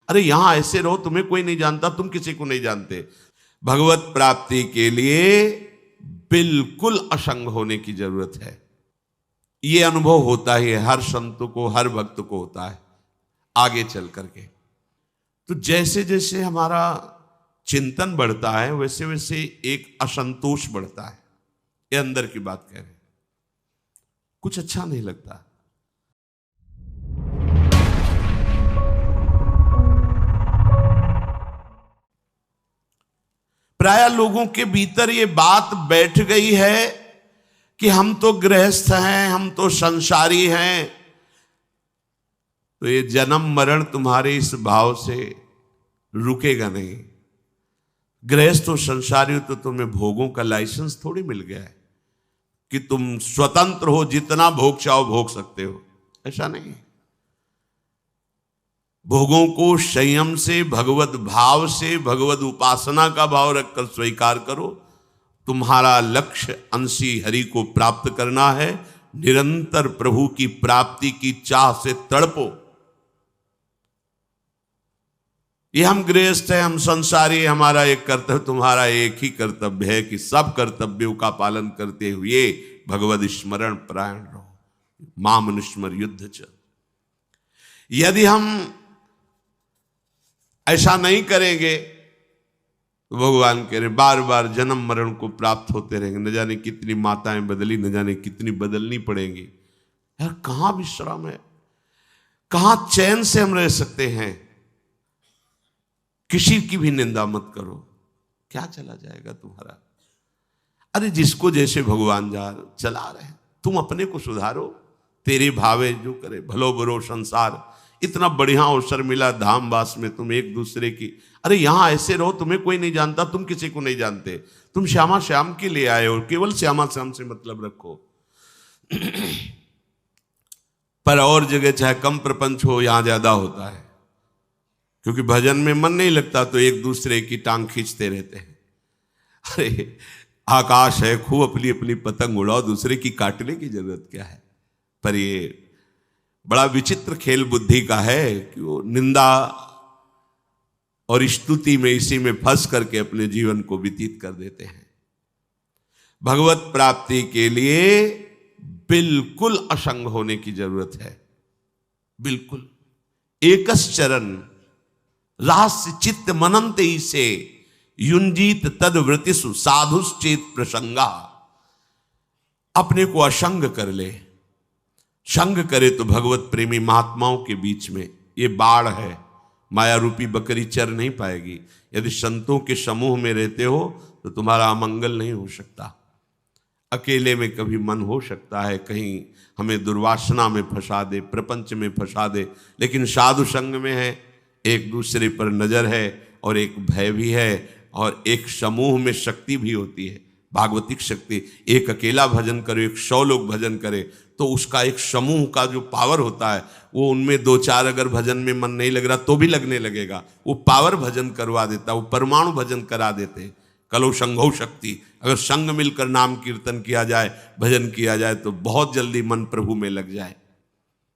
अरे यहां ऐसे रहो, तुम्हें कोई नहीं जानता, तुम किसी को नहीं जानते। भगवत प्राप्ति के लिए बिल्कुल असंग होने की जरूरत है। ये अनुभव होता ही है, हर संत को, हर भक्त को होता है आगे चल करके। तो जैसे जैसे हमारा चिंतन बढ़ता है वैसे वैसे एक असंतोष बढ़ता है। ये अंदर की बात कह रहे हैं, कुछ अच्छा नहीं लगता। प्राय लोगों के भीतर ये बात बैठ गई है कि हम तो गृहस्थ हैं, हम तो संसारी हैं, तो ये जन्म मरण तुम्हारे इस भाव से रुकेगा नहीं। गृहस्थ और संसारी हो तो तुम्हें भोगों का लाइसेंस थोड़ी मिल गया है कि तुम स्वतंत्र हो, जितना भोग चाहो भोग सकते हो, ऐसा नहीं। भोगों को संयम से, भगवत भाव से, भगवत उपासना का भाव रखकर स्वीकार करो। तुम्हारा लक्ष्य अंशी हरि को प्राप्त करना है। निरंतर प्रभु की प्राप्ति की चाह से तड़पो। ये हम गृहस्थ हैं, हम संसारी, हमारा एक कर्तव्य, तुम्हारा एक ही कर्तव्य है कि सब कर्तव्यों का पालन करते हुए भगवद स्मरण परायण रहो। मामनुस्मर युद्ध च। यदि हम ऐसा नहीं करेंगे तो भगवान कह रहे बार बार जन्म मरण को प्राप्त होते रहेंगे। न जाने कितनी माताएं बदली, न जाने कितनी बदलनी पड़ेंगी। यार कहां विश्राम है, कहां चैन से हम रह सकते हैं। किसी की भी निंदा मत करो, क्या चला जाएगा तुम्हारा। अरे जिसको जैसे भगवान चला रहे, तुम अपने को सुधारो। तेरे भावे जो करे भलो बुरो संसार। इतना बढ़िया अवसर मिला धाम वास में, तुम एक दूसरे की, अरे यहां ऐसे रहो, तुम्हें कोई नहीं जानता, तुम किसी को नहीं जानते। तुम श्यामा श्याम के लिए आए हो, केवल श्यामा श्याम से मतलब रखो। पर और जगह चाहे कम प्रपंच हो, यहां ज्यादा होता है, क्योंकि भजन में मन नहीं लगता तो एक दूसरे की टांग खींचते रहते हैं। अरे आकाश है, खूब अपनी अपनी पतंग उड़ाओ, दूसरे की काटने की जरूरत क्या है। पर ये बड़ा विचित्र खेल बुद्धि का है कि वो निंदा और स्तुति में, इसी में फंस करके अपने जीवन को व्यतीत कर देते हैं। भगवत प्राप्ति के लिए बिल्कुल असंग होने की जरूरत है। बिल्कुल एकश्चरण रहस्य चित्त मनंत से युंजीत तद वृतिषु साधुश्चेत प्रसंगा। अपने को असंग कर ले। संग करे तो भगवत प्रेमी महात्माओं के बीच में ये बाढ़ है, माया रूपी बकरी चर नहीं पाएगी। यदि संतों के समूह में रहते हो तो तुम्हारा अमंगल नहीं हो सकता। अकेले में कभी मन हो सकता है कहीं हमें दुर्वासना में फंसा दे, प्रपंच में फंसा दे, लेकिन साधु संग में है, एक दूसरे पर नजर है और एक भय भी है और एक समूह में शक्ति भी होती है, भागवतिक शक्ति। एक अकेला भजन करे, 100 लोग भजन करे तो उसका एक समूह का जो पावर होता है वो उनमें 2-4 अगर भजन में मन नहीं लग रहा तो भी लगने लगेगा। वो पावर भजन करवा देता, वो परमाणु भजन करा देते। कलो संघो शक्ति। अगर संग मिलकर नाम कीर्तन किया जाए, भजन किया जाए तो बहुत जल्दी मन प्रभु में लग जाए।